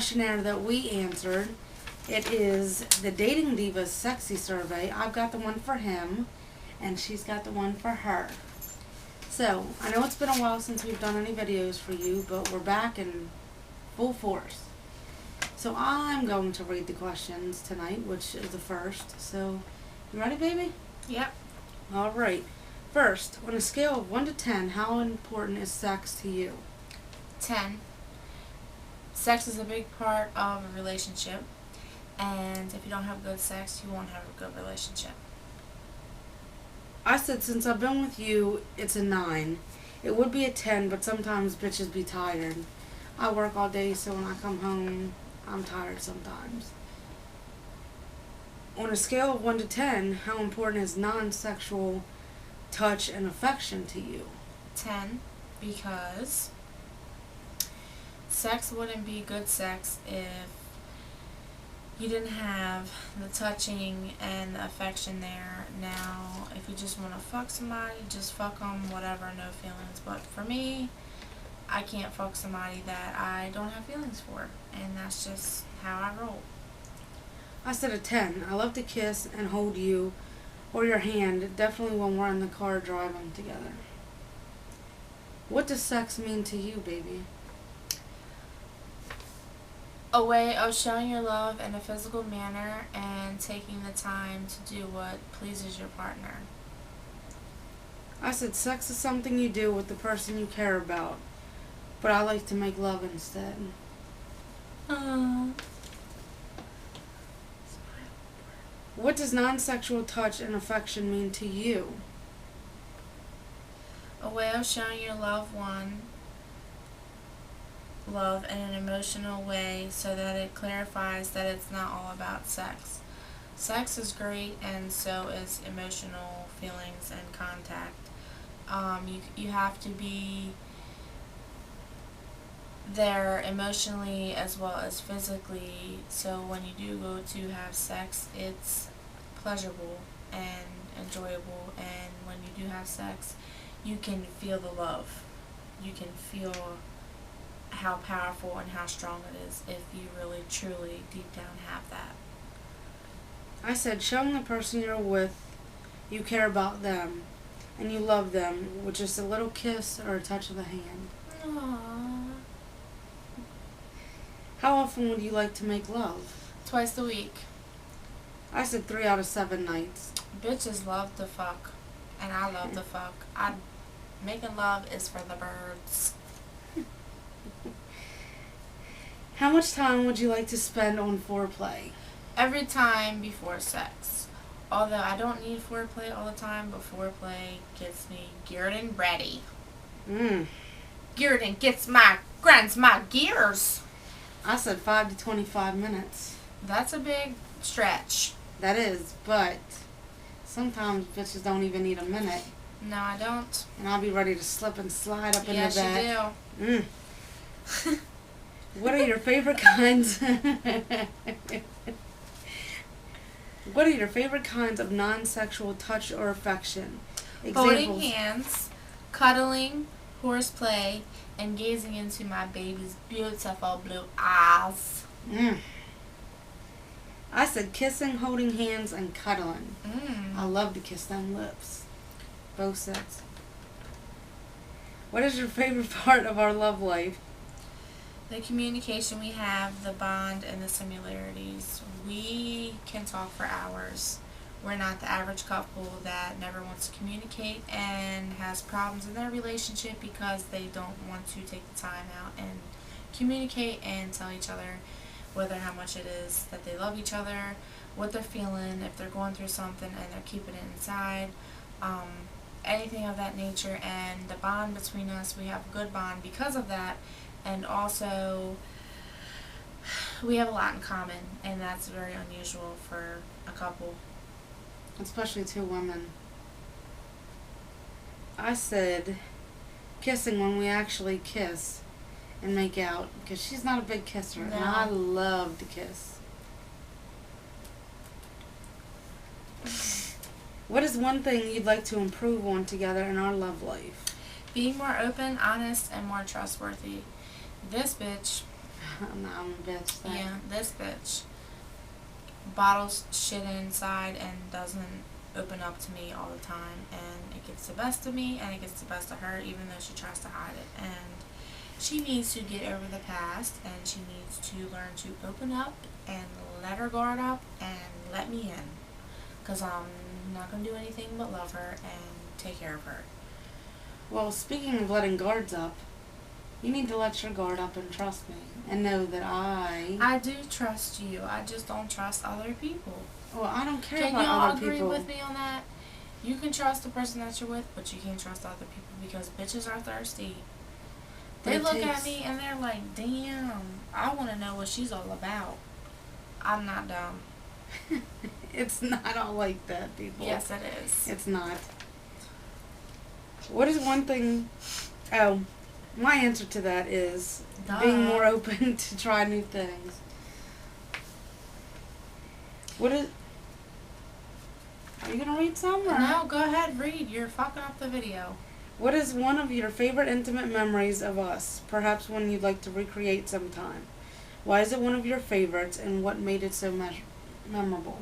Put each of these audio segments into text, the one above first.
questionnaire that we answered. It is the Dating Divas Sexy Survey. I've got the one for him, and she's got the one for her. So, I know it's been a while since we've done any videos for you, but we're back in full force. So I'm going to read the questions tonight, which is the first. So, you ready, baby? Yep. Alright. First, on a scale of 1 to 10, how important is sex to you? 10. Sex is a big part of a relationship, and if you don't have good sex, you won't have a good relationship. I said since I've been with you, it's a 9. It would be a 10, but sometimes bitches be tired. I work all day, so when I come home, I'm tired sometimes. On a scale of 1 to 10, how important is non-sexual touch and affection to you? 10, because sex wouldn't be good sex if you didn't have the touching and the affection there. Now, if you just want to fuck somebody, just fuck them, whatever, no feelings. But for me, I can't fuck somebody that I don't have feelings for, and that's just how I roll. I said a 10. I love to kiss and hold you or your hand, definitely when we're in the car driving together. What does sex mean to you, baby? A way of showing your love in a physical manner and taking the time to do what pleases your partner. I said sex is something you do with the person you care about, but I like to make love instead. What does non-sexual touch and affection mean to you? A way of showing your loved one love in an emotional way so that it clarifies that it's not all about sex. Sex is great, and so is emotional feelings and contact. You have to be there emotionally as well as physically, so when you do go to have sex, it's pleasurable and enjoyable, and when you do have sex, you can feel the love. You can feel how powerful and how strong it is if you really, truly, deep down have that. I said showing the person you're with you care about them and you love them with just a little kiss or a touch of the hand. Aww. How often would you like to make love? Twice a week. I said 3 out of 7 nights. Bitches love to fuck, and I love to fuck. Making love is for the birds. How much time would you like to spend on foreplay? Every time before sex. Although I don't need foreplay all the time, but foreplay gets me geared and ready. Geared and grinds my gears. I said 5 to 25 minutes. That's a big stretch. That is, but sometimes bitches don't even need a minute. No, I don't. And I'll be ready to slip and slide up into yes, that. Yes, you do. What are your favorite kinds? What are your favorite kinds of non-sexual touch or affection? Examples. Holding hands, cuddling, horseplay, and gazing into my baby's beautiful blue eyes. I said kissing, holding hands, and cuddling. I love to kiss them lips. Both sets. What is your favorite part of our love life? The communication we have, the bond, and the similarities. We can talk for hours. We're not the average couple that never wants to communicate and has problems in their relationship because they don't want to take the time out and communicate and tell each other whether how much it is that they love each other, what they're feeling, if they're going through something and they're keeping it inside, anything of that nature. And the bond between us, we have a good bond because of that. And also, we have a lot in common, and that's very unusual for a couple. Especially 2 women. I said kissing when we actually kiss and make out, because she's not a big kisser, No. and I love to kiss. What is one thing you'd like to improve on together in our love life? Being more open, honest, and more trustworthy. This bitch No, I'm a bitch. Thing. Yeah, this bitch bottles shit inside and doesn't open up to me all the time, and it gets the best of me and it gets the best of her, even though she tries to hide it. And she needs to get over the past, and she needs to learn to open up and let her guard up and let me in, because I'm not going to do anything but love her and take care of her. Well, speaking of letting guards up, you need to let your guard up and trust me, and know that I do trust you. I just don't trust other people. Well, I don't care Can about y'all other agree people. with me on that? You can trust the person that you're with, but you can't trust other people, because bitches are thirsty. They look at me and they're like, damn, I want to know what she's all about. I'm not dumb. It's not all like that, people. Yes, it is. It's not. What is one thing... Oh, my answer to that is being more open to try new things. What is... Are you going to read some? Or? No, go ahead, read. You're fucking up the video. What is one of your favorite intimate memories of us? Perhaps one you'd like to recreate sometime. Why is it one of your favorites, and what made it so memorable?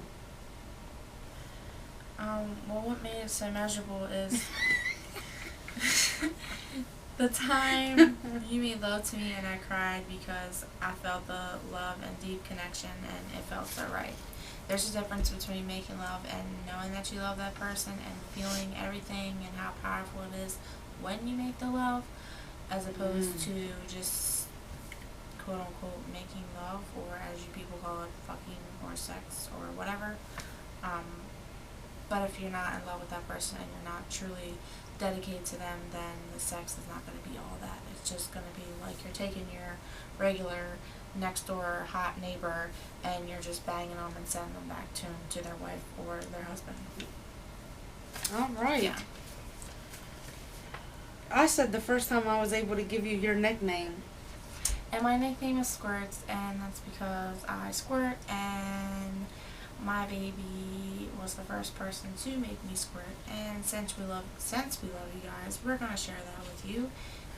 Well, what made it so measurable is the time you made love to me and I cried because I felt the love and deep connection, and it felt so right. There's a difference between making love and knowing that you love that person and feeling everything and how powerful it is when you make the love, as opposed to just quote unquote making love, or as you people call it, fucking or sex or whatever. But if you're not in love with that person and you're not truly dedicated to them, then the sex is not going to be all that. It's just going to be like you're taking your regular next door hot neighbor and you're just banging them and sending them back to their wife or their husband. All right. Yeah. I said the first time I was able to give you your nickname. And my nickname is Squirts, and that's because I squirt, and my baby was the first person to make me squirt. And since we love you guys, we're gonna share that with you.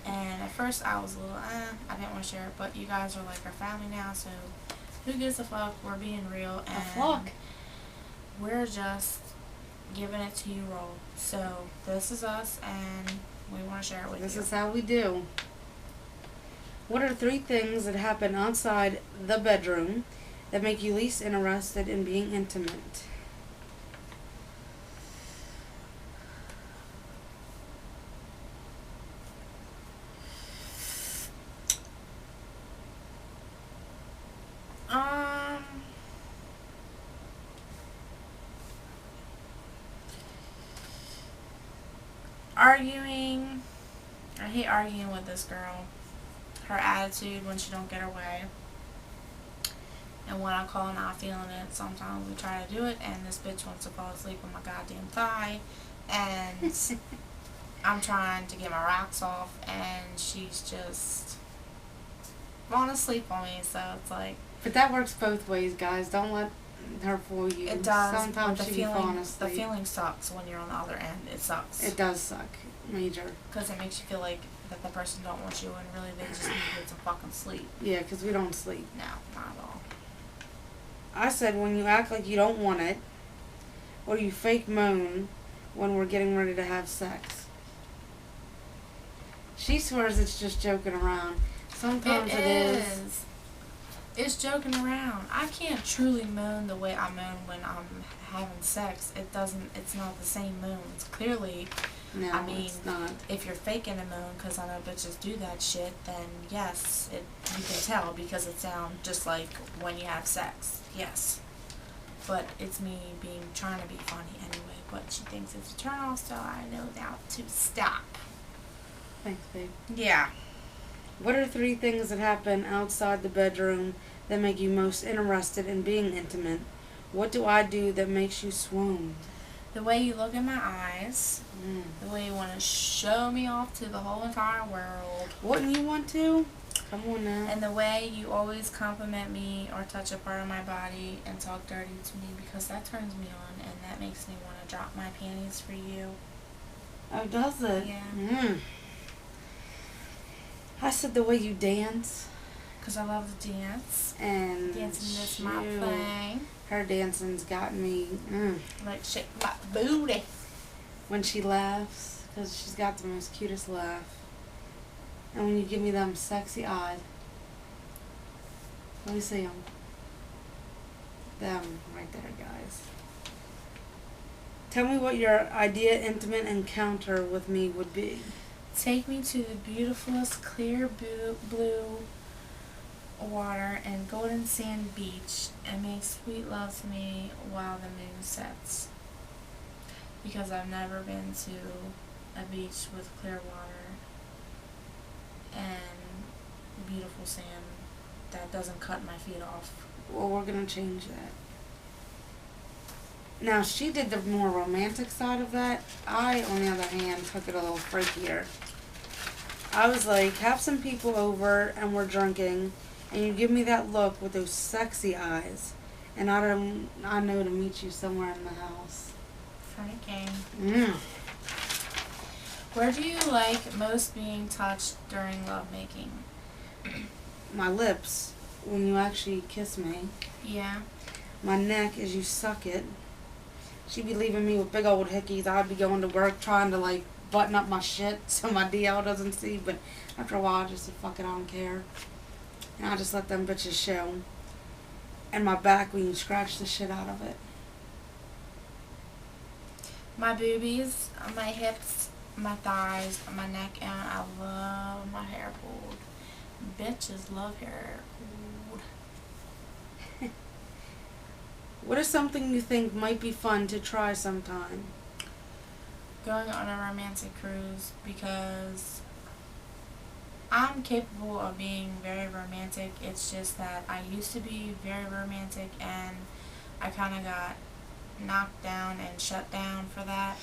And at first I was a little, I didn't want to share it, but you guys are like our family now, so who gives a fuck? We're being real, and A flock. we're just giving it to you raw. So this is us, and we want to share it with you. This is how we do. What are 3 things that happen outside the bedroom that make you least interested in being intimate? Arguing. I hate arguing with this girl. Her attitude when she don't get her way. And when I call not feeling it, sometimes we try to do it, and this bitch wants to fall asleep on my goddamn thigh, and I'm trying to get my rocks off, and she's just falling asleep on me. So it's like. But that works both ways, guys. Don't let her fool you. It does. Sometimes but she be falling asleep. The feeling sucks when you're on the other end. It sucks. It does suck, major. Because it makes you feel like that the person don't want you, and really they just need to get some fucking sleep. Yeah, because we don't sleep. No, not at all. I said when you act like you don't want it, or you fake moan when we're getting ready to have sex. She swears it's just joking around. Sometimes it is. It's joking around. I can't truly moan the way I moan when I'm having sex. It's not the same moans. Clearly, No, I mean, it's not. if you're faking a moan, because I know bitches do that shit, then yes, you can tell because it sounds just like when you have sex. Yes. But it's me trying to be funny anyway, but she thinks it's a turn off, so I know now to stop. Thanks, babe. Yeah. What are 3 things that happen outside the bedroom that make you most interested in being intimate? What do I do that makes you swoon? The way you look in my eyes, the way you want to show me off to the whole entire world. Wouldn't you want to? Come on now. And the way you always compliment me or touch a part of my body and talk dirty to me, because that turns me on and that makes me want to drop my panties for you. Oh, does it? Yeah. I said the way you dance. Because I love to dance. And Dancing is my shoot, thing. her dancing's got me. Like, shake my booty. When she laughs, because she's got the most cutest laugh. And when you give me them sexy eyes. Let me see them. Them right there, guys. Tell me what your ideal intimate encounter with me would be. Take me to the beautifulest clear blue water and golden sand beach and make sweet love to me while the moon sets. Because I've never been to a beach with clear water and beautiful sand that doesn't cut my feet off. Well, we're going to change that. Now, she did the more romantic side of that. I, on the other hand, took it a little freakier. I was like, have some people over and we're drinking, and you give me that look with those sexy eyes, and I know to meet you somewhere in the house. Freaking. Where do you like most being touched during lovemaking? My lips, when you actually kiss me. Yeah. My neck, as you suck it. She'd be leaving me with big old hickeys. I'd be going to work trying to, like, button up my shit so my DL doesn't see, but after a while I just said, fuck it, I don't care. And I just let them bitches show. And my back when you scratch the shit out of it. My boobies, my hips, my thighs, my neck, and I love my hair pulled. Bitches love hair pulled. What is something you think might be fun to try sometime? Going on a romantic cruise, because I'm capable of being very romantic. It's just that I used to be very romantic and I kind of got knocked down and shut down for that.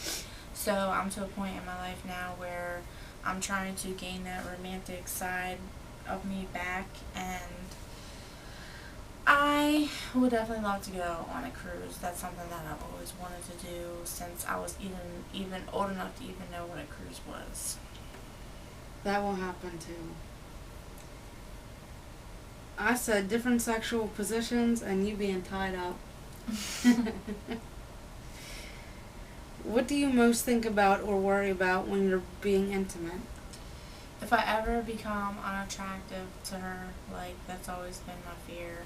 So I'm to a point in my life now where I'm trying to gain that romantic side of me back, and I would definitely love to go on a cruise. That's something that I've always wanted to do since I was even old enough to even know what a cruise was. That will happen too. I said different sexual positions and you being tied up. What do you most think about or worry about when you're being intimate? If I ever become unattractive to her, like, that's always been my fear.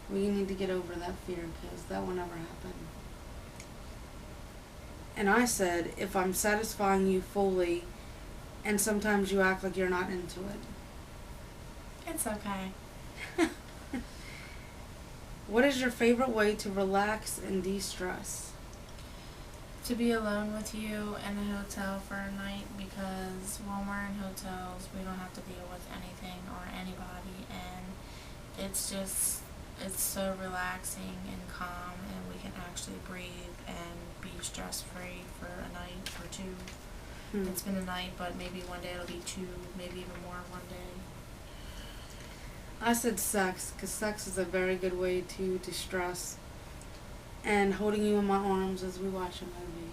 Well, you need to get over that fear because that will never happen. And I said, if I'm satisfying you fully and sometimes you act like you're not into it. It's okay. What is your favorite way to relax and de-stress? To be alone with you in a hotel for a night, because when we're in hotels, we don't have to deal with anything or anybody, and it's so relaxing and calm, and we can actually breathe and be stress-free for a night or two. It's been a night, but maybe one day it'll be two, maybe even more one day. I said sex, because sex is a very good way to distress. And holding you in my arms as we watch a movie.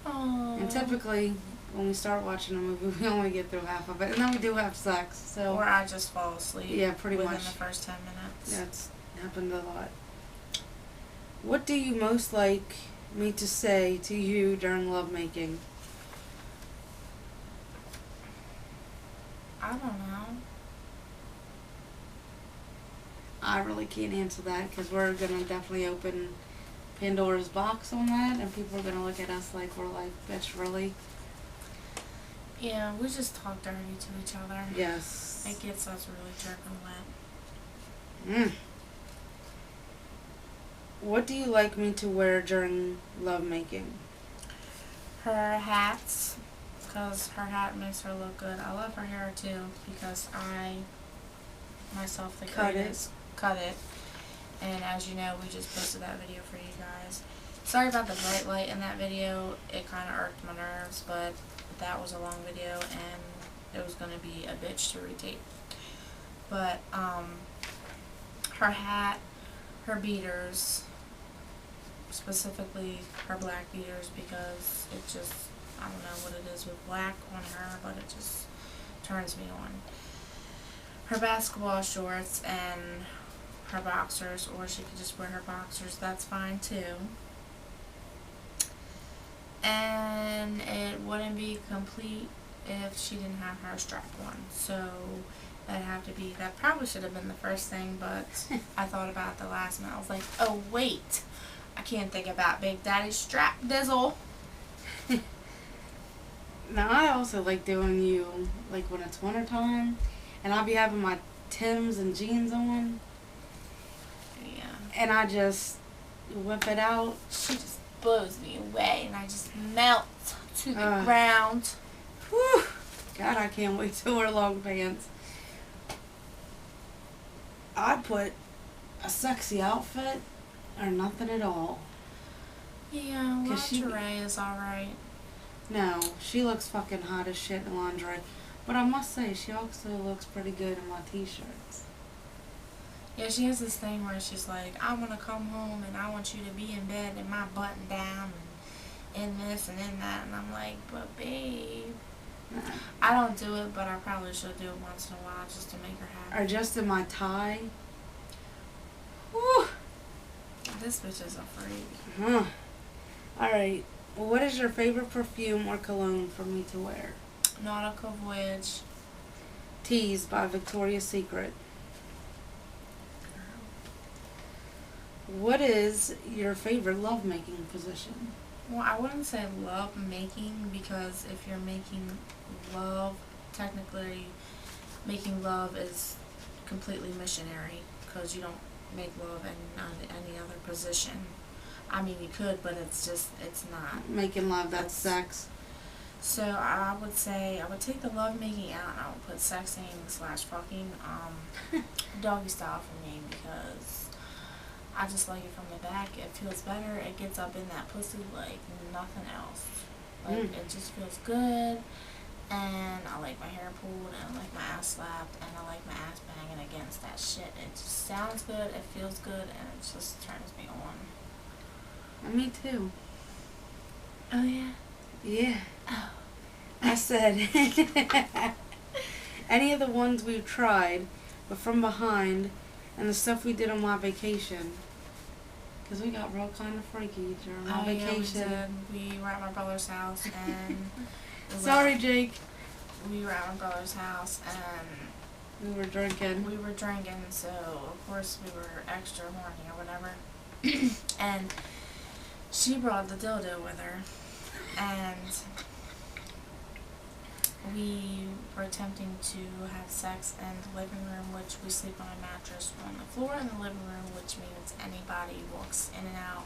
Aww. And typically, when we start watching a movie, we only get through half of it. And then we do have sex, so... Or I just fall asleep. Yeah, pretty within much. the first 10 minutes. That's happened a lot. What do you most like me to say to you during lovemaking? I don't know. I really can't answer that because we're going to definitely open Pandora's box on that, and people are going to look at us like we're like, bitch, really? Yeah, we just talk dirty to each other. Yes. It gets us really dripping wet. What do you like me to wear during lovemaking? Her hats, because her hat makes her look good. I love her hair too, because I myself the greatest cut it. And as you know, we just posted that video for you guys. Sorry about the bright light in that video. It kind of irked my nerves, but that was a long video and it was going to be a bitch to retape. But her hat, her beaters, specifically her black beaters, because it just, I don't know what it is with black on her, but it just turns me on. her basketball shorts and her boxers, or she could just wear her boxers. That's fine too. And it wouldn't be complete if she didn't have her strap on. So that probably should have been the first thing, but I thought about it the last minute. I was like, oh wait, I can't think about Big Daddy's strap dizzle. Now, I also like doing you, like, when it's wintertime, and I'll be having my Timbs and jeans on, Yeah. and I just whip it out. She just blows me away, and I just melt to the Ugh. ground. Whew. God, I can't wait to wear long pants. I put a sexy outfit or nothing at all. Yeah, 'Cause she- lingerie is alright. No, she looks fucking hot as shit in lingerie. But I must say, she also looks pretty good in my t-shirts. Yeah, she has this thing where she's like, I want to come home and I want you to be in bed and my button down and in this and in that. And I'm like, but babe, Nah. I don't do it, but I probably should do it once in a while just to make her happy. Or just in my tie. Whew. This bitch is a freak. Huh. Alright. Well, what is your favorite perfume or cologne for me to wear? Nautical Voyage. Tease by Victoria's Secret. What is your favorite lovemaking position? Well, I wouldn't say love making, because if you're making love, technically making love is completely missionary, because you don't make love in any other position. I mean, you could, but it's not. Making love, that's sex. So I would say I would take the love making out and I would put sexing/fucking doggy style for me, because I just like it from the back. It feels better. It gets up in that pussy like nothing else. Like it just feels good, and I like my hair pulled, and I like my ass slapped, and I like my ass banging against that shit. It just sounds good. It feels good, and it just turns me on. Me too. Oh yeah. Yeah. Oh. I said any of the ones we've tried, but from behind, and the stuff we did on my vacation. Because we got real kind of freaky during my vacation. Yeah, we were at my brother's house, and Sorry, Jake. we were at my brother's house, and We were drinking. so of course we were extra horny or whatever. And she brought the dildo with her, and we were attempting to have sex in the living room, which we sleep on a mattress on the floor in the living room, which means anybody walks in and out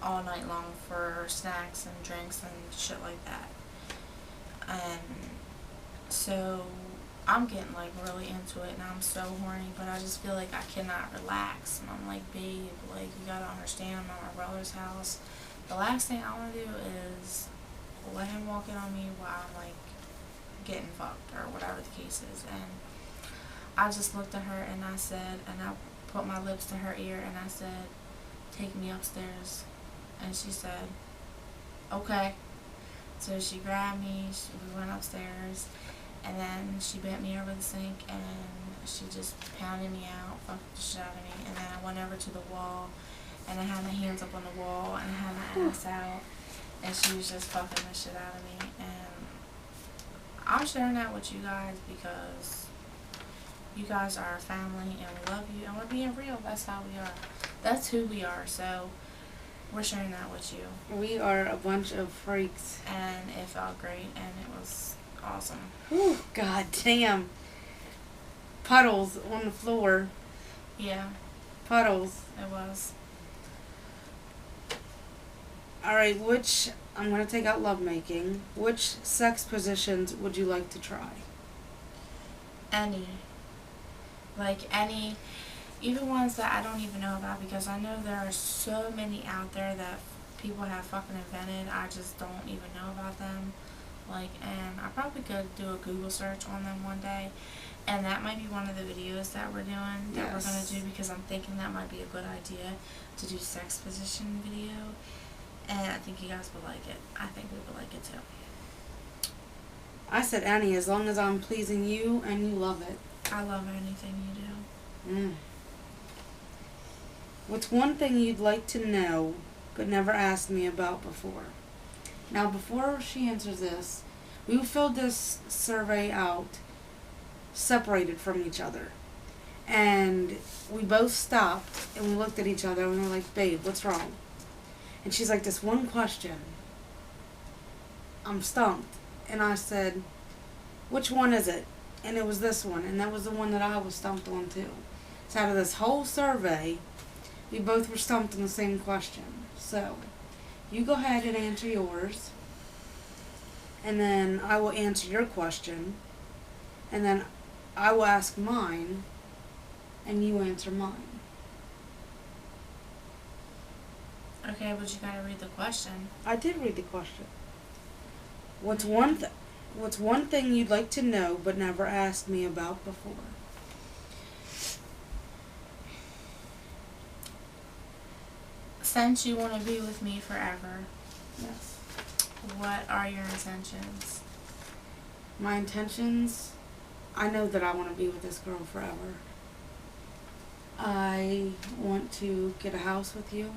all night long for snacks and drinks and shit like that. And so I'm getting like really into it, and I'm so horny, but I just feel like I cannot relax. And I'm like, babe, like, you gotta understand, I'm at my brother's house. The last thing I want to do is let him walk in on me while I'm like getting fucked or whatever the case is. And I just looked at her and I said, and I put my lips to her ear and I said, take me upstairs. And she said, okay. So she grabbed me, we went upstairs, and then she bent me over the sink and she just pounded me out, fucked the shit out of me. And then I went over to the wall and I had my hands up on the wall and I had my ass out, and she was just fucking the shit out of me. And I'm sharing that with you guys because you guys are our family and we love you and we're being real. That's how we are. That's who we are. So we're sharing that with you. We are a bunch of freaks. And it felt great and it was awesome. Whew, God damn. Puddles on the floor. Yeah, Puddles. it was. Alright, I'm going to take out lovemaking. Which sex positions would you like to try? Any. Like any, even ones that I don't even know about, because I know there are so many out there that people have fucking invented. I just don't even know about them. Like, and I probably could do a Google search on them one day. And that might be one of the videos that we're doing, that we're going to do, because I'm thinking that might be a good idea to do sex position video. And I think you guys would like it. I think we would like it too. I said any, as long as I'm pleasing you and you love it. I love anything you do. Mm. What's one thing you'd like to know but never asked me about before? Now, before she answers this, we filled this survey out separated from each other. And we both stopped and we looked at each other and we were like, babe, what's wrong? And she's like, this one question. I'm stumped. And I said, which one is it? And it was this one. And that was the one that I was stumped on too. So out of this whole survey, we both were stumped on the same question. So you go ahead and answer yours. And then I will answer your question. And then I will ask mine. And you answer mine. Okay, but you gotta read the question. I did read the question. What's one thing you'd like to know but never asked me about before? Since you want to be with me forever, Yes. what are your intentions? My intentions, I know that I want to be with this girl forever. I want to get a house with you,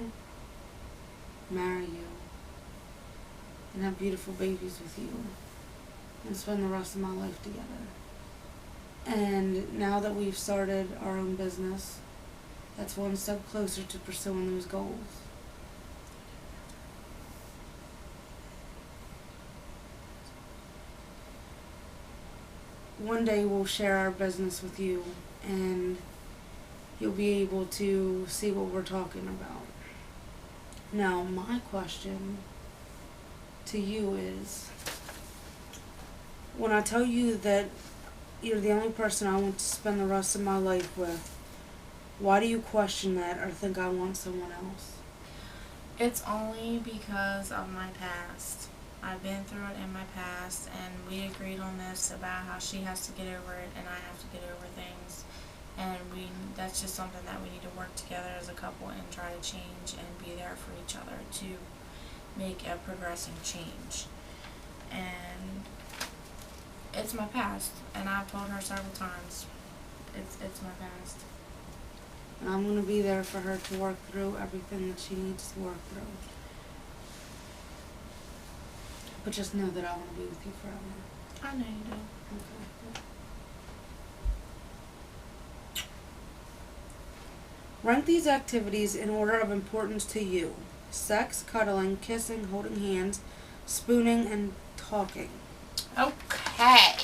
marry you, and have beautiful babies with you, and spend the rest of my life together. And now that we've started our own business, that's one step closer to pursuing those goals. One day we'll share our business with you, and you'll be able to see what we're talking about. Now, my question to you is, when I tell you that you're the only person I want to spend the rest of my life with, why do you question that or think I want someone else? It's only because of my past. I've been through it in my past, and we agreed on this about how she has to get over it and I have to get over things. And that's just something that we need to work together as a couple and try to change and be there for each other to make a progressing change. And it's my past, and I've told her several times, it's my past. And I'm going to be there for her to work through everything that she needs to work through. But just know that I want to be with you forever. I know you do. Okay. Rank these activities in order of importance to you. Sex, cuddling, kissing, holding hands, spooning, and talking. Okay.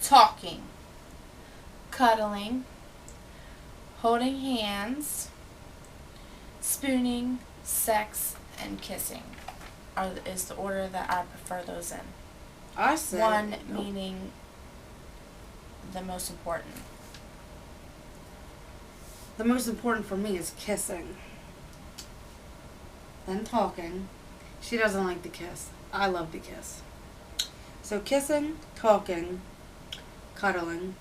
Talking, cuddling, holding hands, spooning, sex, and kissing is the order that I prefer those in. I said One meaning the most important. The most important for me is kissing. Then talking. She doesn't like to kiss. I love to kiss. So kissing, talking, cuddling,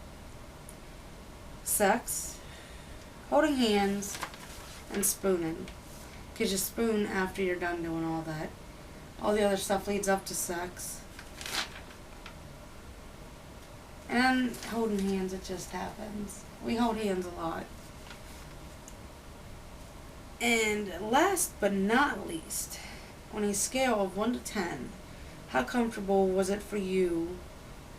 sex, holding hands, and spooning. Because you spoon after you're done doing all that. All the other stuff leads up to sex. And holding hands, it just happens. We hold hands a lot. And last but not least, on a scale of 1 to 10, how comfortable was it for you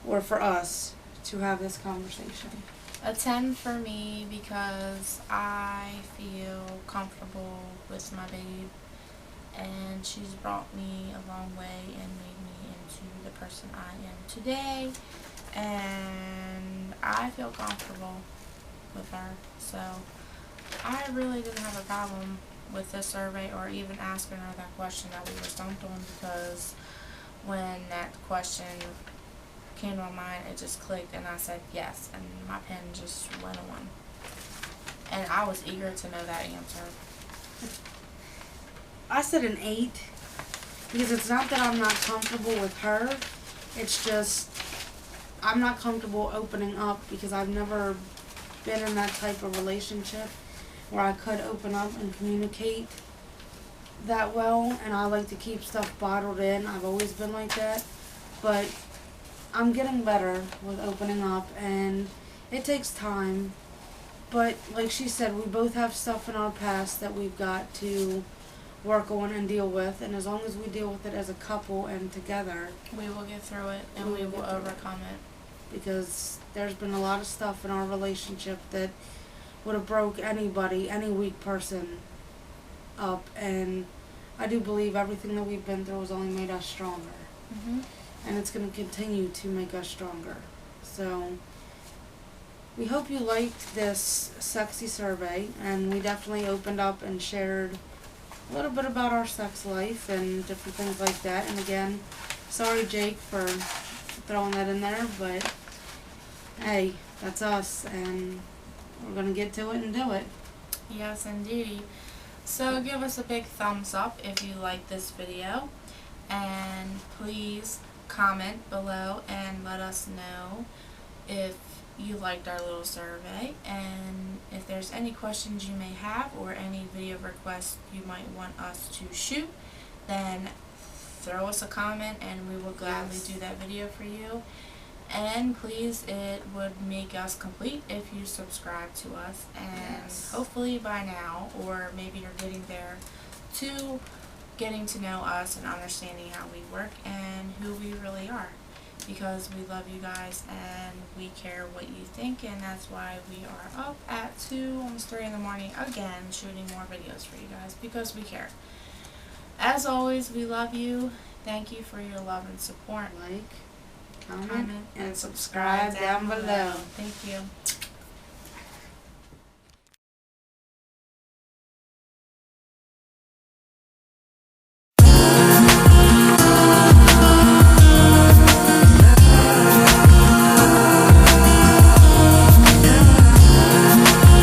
or for us to have this conversation? A 10 for me because I feel comfortable with my babe, and she's brought me a long way and made me into the person I am today, and I feel comfortable with her. So I really didn't have a problem with this survey or even asking her that question that we were stumped on, because when that question came to my mind, it just clicked and I said yes, and my pen just went on. And I was eager to know that answer. I said an 8 because it's not that I'm not comfortable with her. It's just I'm not comfortable opening up because I've never been in that type of relationship where I could open up and communicate that well, and I like to keep stuff bottled in. I've always been like that. But I'm getting better with opening up, and it takes time. But like she said, we both have stuff in our past that we've got to work on and deal with, and as long as we deal with it as a couple and together, We will get through it, and we will overcome it. because there's been a lot of stuff in our relationship that would have broke anybody, any weak person up, and I do believe everything that we've been through has only made us stronger, Mhm. and it's going to continue to make us stronger. So we hope you liked this sexy survey, and we definitely opened up and shared a little bit about our sex life and different things like that. And again, sorry Jake for throwing that in there, but hey, that's us, and we're gonna get to it and do it. Yes, indeed. So give us a big thumbs up if you like this video, and please comment below and let us know if you liked our little survey, and if there's any questions you may have or any video requests you might want us to shoot, then throw us a comment and we will gladly Yes. do that video for you. And please, it would make us complete if you subscribe to us, and Yes. hopefully by now, or maybe you're getting there, to getting to know us and understanding how we work and who we really are, because we love you guys and we care what you think, and that's why we are up at 2, almost 3 in the morning again shooting more videos for you guys, because we care. As always, we love you. Thank you for your love and support. Like, comment, Comment and subscribe down below. Thank you.